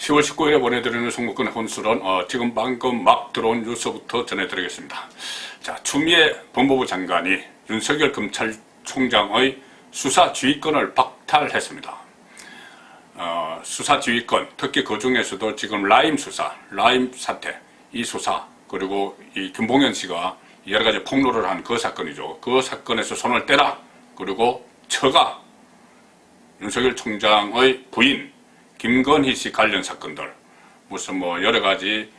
10월 19일에 보내드리는 송국근의 혼술은 지금 방금 막 들어온 뉴스부터 전해드리겠습니다. 자, 추미애 법무부 장관이 윤석열 검찰총장의 수사 지휘권을 박탈했습니다. 수사 지휘권, 특히 그 중에서도 지금 라임 수사, 라임 사태, 이 수사, 그리고 이 김봉현 씨가 여러 가지 폭로를 한 그 사건이죠. 그 사건에서 손을 떼라. 그리고 처가, 윤석열 총장의 부인, 김건희 씨 관련 사건들, 무슨 뭐 여러 가지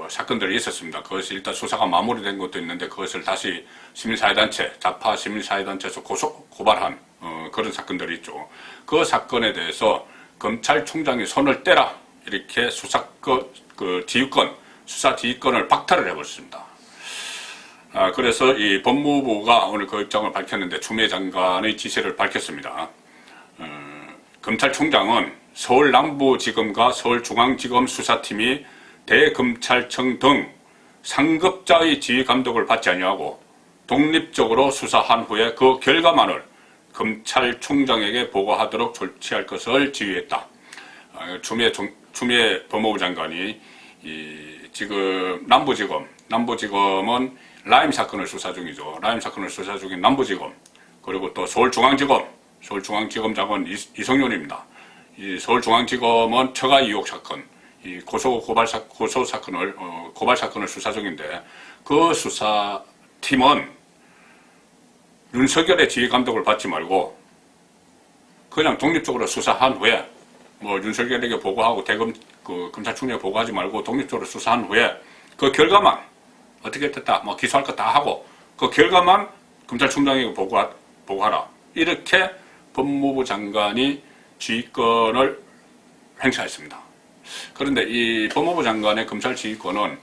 사건들이 있었습니다. 그것이 일단 수사가 마무리된 것도 있는데 그것을 다시 시민사회단체, 좌파 시민사회단체에서 고발한 그런 사건들이 있죠. 그 사건에 대해서 검찰총장이 손을 떼라 이렇게 지휘권, 수사 지휘권을 박탈을 해버렸습니다. 그래서 이 법무부가 오늘 그 입장을 밝혔는데 추미애 장관의 지시를 밝혔습니다. 검찰총장은 서울 남부지검과 서울중앙지검 수사팀이 대검찰청 등 상급자의 지휘 감독을 받지 아니하고 독립적으로 수사한 후에 그 결과만을 검찰총장에게 보고하도록 조치할 것을 지휘했다. 추미애 법무부 장관이 지금 남부지검은 라임 사건을 수사 중이죠. 라임 사건을 수사 중인 남부지검, 그리고 또 서울중앙지검장은 이성윤입니다. 이 서울중앙지검은 처가 의혹 사건, 이 고발 사건을 수사 중인데 그 수사팀은 윤석열의 지휘 감독을 받지 말고 그냥 독립적으로 수사한 후에 뭐 윤석열에게 보고하고 검찰총장에 보고하지 말고 독립적으로 수사한 후에 그 결과만 어떻게 됐다, 뭐 기소할 거 다 하고 그 결과만 검찰총장에게 보고하라. 이렇게 법무부 장관이 지휘권을 행사했습니다. 그런데 이 법무부 장관의 검찰 지휘권은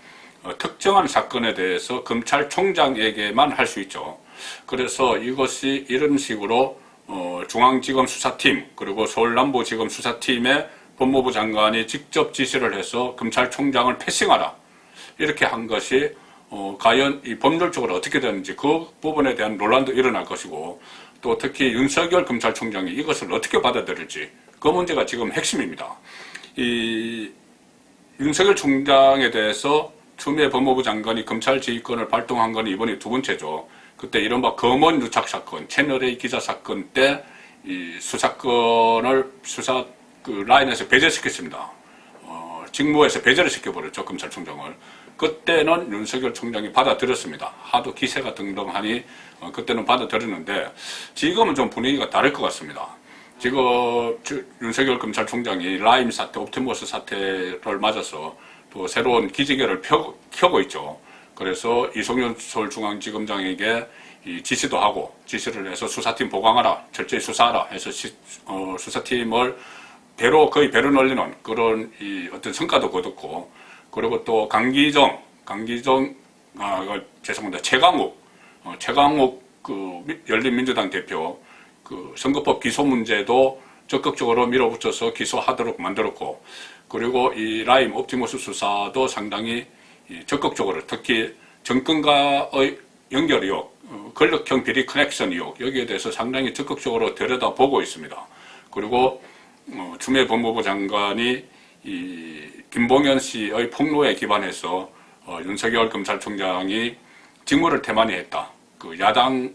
특정한 사건에 대해서 검찰총장에게만 할 수 있죠. 그래서 이것이 이런 식으로 중앙지검 수사팀 그리고 서울남부지검 수사팀에 법무부 장관이 직접 지시를 해서 검찰총장을 패싱하라 이렇게 한 것이 과연 이 법률적으로 어떻게 되는지 그 부분에 대한 논란도 일어날 것이고, 또 특히 윤석열 검찰총장이 이것을 어떻게 받아들일지 그 문제가 지금 핵심입니다. 이 윤석열 총장에 대해서 추미애 법무부 장관이 검찰 지휘권을 발동한 건 이번이 두 번째죠. 그때 이른바 검언 유착 사건, 채널A 기자 사건 때 이 수사권을 라인에서 배제시켰습니다. 직무에서 배제를 시켜버렸죠, 검찰총장을. 그때는 윤석열 총장이 받아들였습니다. 하도 기세가 등등하니 그때는 받아들였는데 지금은 좀 분위기가 다를 것 같습니다. 지금 윤석열 검찰총장이 라임 사태, 옵티머스 사태를 맞아서 또 새로운 기지개를 켜고 있죠. 그래서 이성윤 서울중앙지검장에게 지시도 하고 지시를 해서 수사팀 보강하라, 철저히 수사하라 해서 수사팀을 거의 배로 늘리는 그런 어떤 성과도 거뒀고, 그리고 또 최강욱 열린민주당 대표 선거법 기소 문제도 적극적으로 밀어붙여서 기소하도록 만들었고, 그리고 이 라임 옵티머스 수사도 상당히 적극적으로 특히 정권과의 연결 의혹, 권력형 비리 커넥션 의혹 여기에 대해서 상당히 적극적으로 들여다보고 있습니다. 그리고 추미애 법무부 장관이 이 김봉현 씨의 폭로에 기반해서 윤석열 검찰총장이 직무를 태만히 했다. 그 야당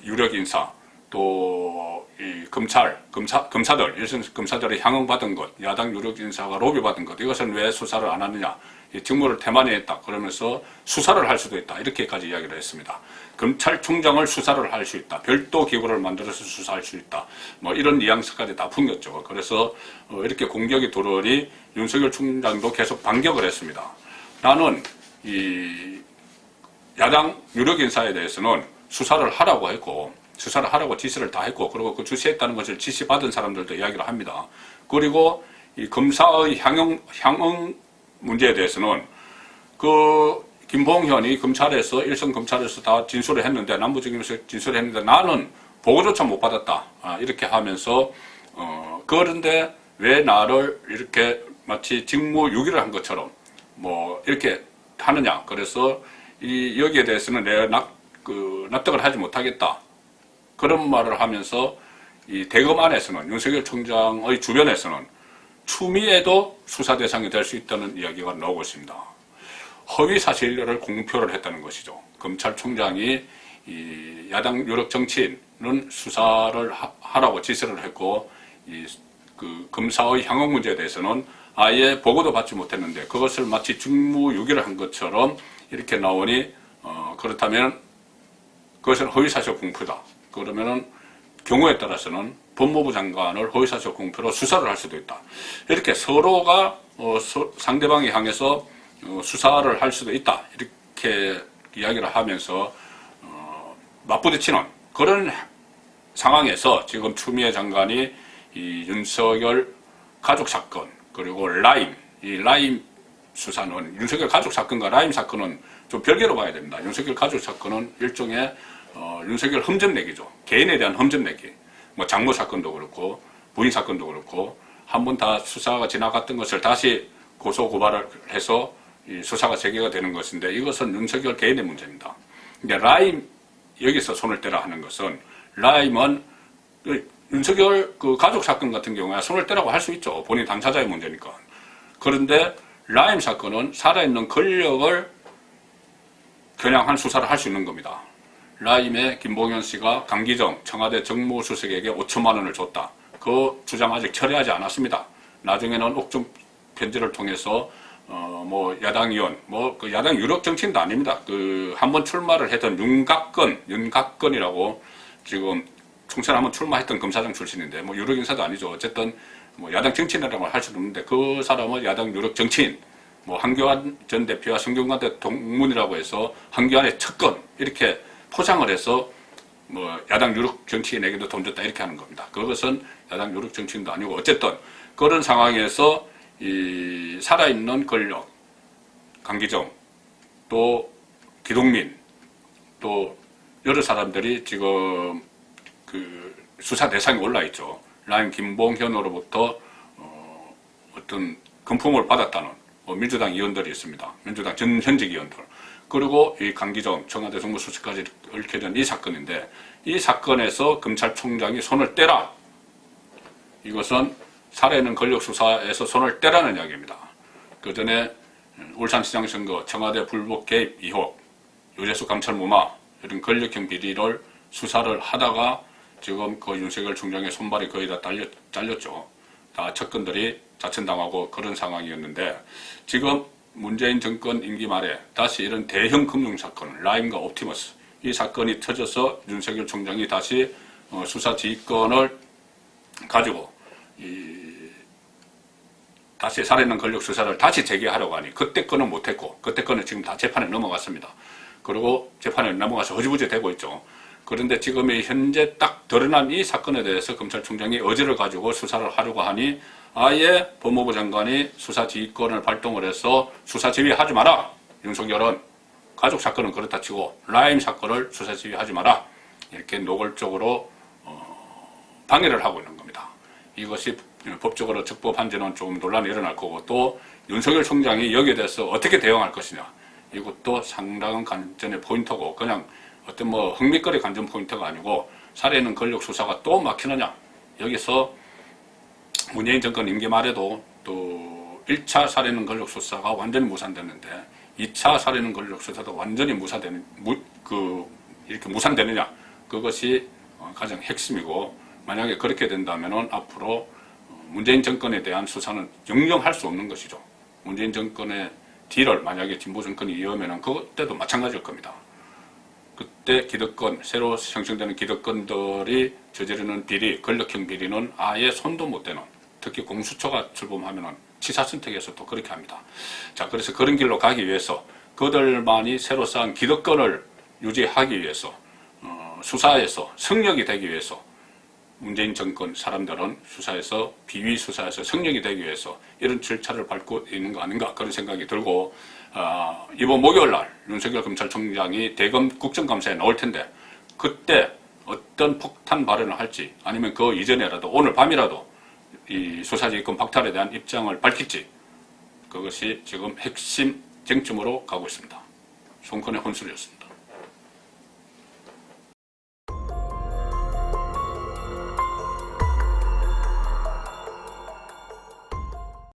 유력 인사 또 이 검사들, 일선 검사들이 향응받은 것, 야당 유력 인사가 로비받은 것, 이것은 왜 수사를 안 하느냐. 이 직무를 태만히 했다. 그러면서 수사를 할 수도 있다. 이렇게까지 이야기를 했습니다. 검찰총장을 수사를 할 수 있다. 별도 기구를 만들어서 수사할 수 있다. 뭐 이런 뉘앙스까지 다 풍겼죠. 그래서 이렇게 공격이 들어오니 윤석열 총장도 계속 반격을 했습니다. 나는 이 야당 유력 인사에 대해서는 수사를 하라고 했고, 수사를 하라고 지시를 다 했고, 그리고 그 주시했다는 것을 지시받은 사람들도 이야기를 합니다. 그리고 이 검사의 향응 문제에 대해서는 김봉현이 일선 검찰에서 다 진술을 했는데, 남부지검에서 진술을 했는데 나는 보고조차 못 받았다. 이렇게 하면서 그런데 왜 나를 이렇게 마치 직무유기를 한 것처럼 뭐 이렇게 하느냐. 그래서 여기에 대해서는 내가 납득을 하지 못하겠다. 그런 말을 하면서 이 대검 안에서는, 윤석열 총장의 주변에서는 추미애도 수사 대상이 될 수 있다는 이야기가 나오고 있습니다. 허위 사실을 공표를 했다는 것이죠. 검찰총장이 이 야당 유력 정치인은 수사를 하라고 지시를 했고, 그 검사의 향후 문제에 대해서는 아예 보고도 받지 못했는데 그것을 마치 직무유기를 한 것처럼 이렇게 나오니, 그렇다면 그것은 허위사실 공표다. 그러면은 경우에 따라서는 법무부 장관을 허위사실 공표로 수사를 할 수도 있다. 이렇게 서로가 상대방에 향해서 수사를 할 수도 있다. 이렇게 이야기를 하면서 맞부딪히는 그런 상황에서 지금 추미애 장관이 이 윤석열 가족 사건 그리고 이 라임 수사는 윤석열 가족 사건과 라임 사건은 좀 별개로 봐야 됩니다. 윤석열 가족 사건은 일종의 윤석열 흠집내기죠. 개인에 대한 흠집내기. 뭐 장모 사건도 그렇고 부인 사건도 그렇고 한 번 다 수사가 지나갔던 것을 다시 고소 고발을 해서 이 수사가 재개가 되는 것인데 이것은 윤석열 개인의 문제입니다. 근데 라임 여기서 손을 떼라 하는 것은 라임은 윤석열 그 가족 사건 같은 경우에 손을 떼라고 할 수 있죠. 본인 당사자의 문제니까. 그런데 라임 사건은 살아있는 권력을 겨냥한 수사를 할 수 있는 겁니다. 라임의 김봉현 씨가 강기정 청와대 정무수석에게 5천만 원을 줬다. 그 주장 아직 철회하지 않았습니다. 나중에는 옥중 편지를 통해서 뭐 야당 의원, 뭐 그 야당 유력 정치인도 아닙니다. 그 한번 출마를 했던 윤곽근이라고 지금 총선 한번 출마했던 검사장 출신인데 뭐 유력 인사도 아니죠. 어쨌든 뭐 야당 정치인이라고 할 수는 없는데 그 사람은 야당 유력 정치인, 뭐 한교안 전 대표와 성균관 대 동문이라고 해서 한교안의 척건 이렇게 포장을 해서 뭐 야당 유력 정치인에게도 돈 줬다 이렇게 하는 겁니다. 그것은 야당 유력 정치인도 아니고 어쨌든 그런 상황에서 이 살아있는 권력, 강기정, 또 기동민, 또 여러 사람들이 지금 그 수사 대상에 올라 있죠. 라임 김봉현으로부터 어떤 금품을 받았다는 민주당 의원들이 있습니다. 민주당 현직 의원들. 그리고 이 강기정 청와대 정무수석까지 얽혀진 이 사건인데 이 사건에서 검찰총장이 손을 떼라. 이것은 살아있는 권력 수사에서 손을 떼라는 이야기입니다. 그 전에 울산시장 선거 청와대 불법 개입 의혹, 유재수 감찰 무마 이런 권력형 비리를 수사를 하다가 지금 그 윤석열 총장의 손발이 거의 다 잘렸죠. 다 척근들이 자천당하고 그런 상황이었는데 지금 문재인 정권 임기 말에 다시 이런 대형 금융사건, 라임과 옵티머스 이 사건이 터져서 윤석열 총장이 다시 수사 지휘권을 가지고 다시 살아있는 권력 수사를 다시 재개하려고 하니 그때 거는 못했고 그때 거는 지금 다 재판에 넘어갔습니다. 그리고 재판에 넘어가서 허지부지 되고 있죠. 그런데 지금 현재 딱 드러난 이 사건에 대해서 검찰총장이 의지를 가지고 수사를 하려고 하니 아예 법무부 장관이 수사 지휘권을 발동을 해서 수사 지휘하지 마라. 윤석열은 가족 사건은 그렇다 치고 라임 사건을 수사 지휘하지 마라. 이렇게 노골적으로 방해를 하고 있는 겁니다. 이것이 법적으로 적법한지는 좀 논란이 일어날 거고 또 윤석열 총장이 여기에 대해서 어떻게 대응할 것이냐. 이것도 상당한 관전의 포인트고 그냥 어떤 뭐 흥미거리 관전 포인트가 아니고 살아있는 권력 수사가 또 막히느냐. 여기서 문재인 정권 임기 말에도 또 1차 살아있는 권력 수사가 완전히 무산됐는데 2차 살아있는 권력 수사도 완전히 이렇게 무산되느냐. 그것이 가장 핵심이고 만약에 그렇게 된다면은 앞으로 문재인 정권에 대한 수사는 영영 할 수 없는 것이죠. 문재인 정권의 뒤를 만약에 진보 정권이 이으면은 그때도 마찬가지일 겁니다. 그때 기득권, 새로 형성되는 기득권들이 저지르는 비리, 권력형 비리는 아예 손도 못 대는, 특히 공수처가 출범하면은 치사선택에서도 그렇게 합니다. 자, 그래서 그런 길로 가기 위해서 그들만이 새로 쌓은 기득권을 유지하기 위해서 수사에서 성역이 되기 위해서 문재인 정권 사람들은 수사에서 비위 수사에서 성역이 되기 위해서 이런 절차를 밟고 있는 거 아닌가 그런 생각이 들고 이번 목요일날 윤석열 검찰총장이 대검 국정감사에 나올 텐데 그때 어떤 폭탄 발언을 할지 아니면 그 이전에라도 오늘 밤이라도 이 수사지휘권 박탈에 대한 입장을 밝힐지 그것이 지금 핵심 쟁점으로 가고 있습니다. 송건의 혼술이었습니다.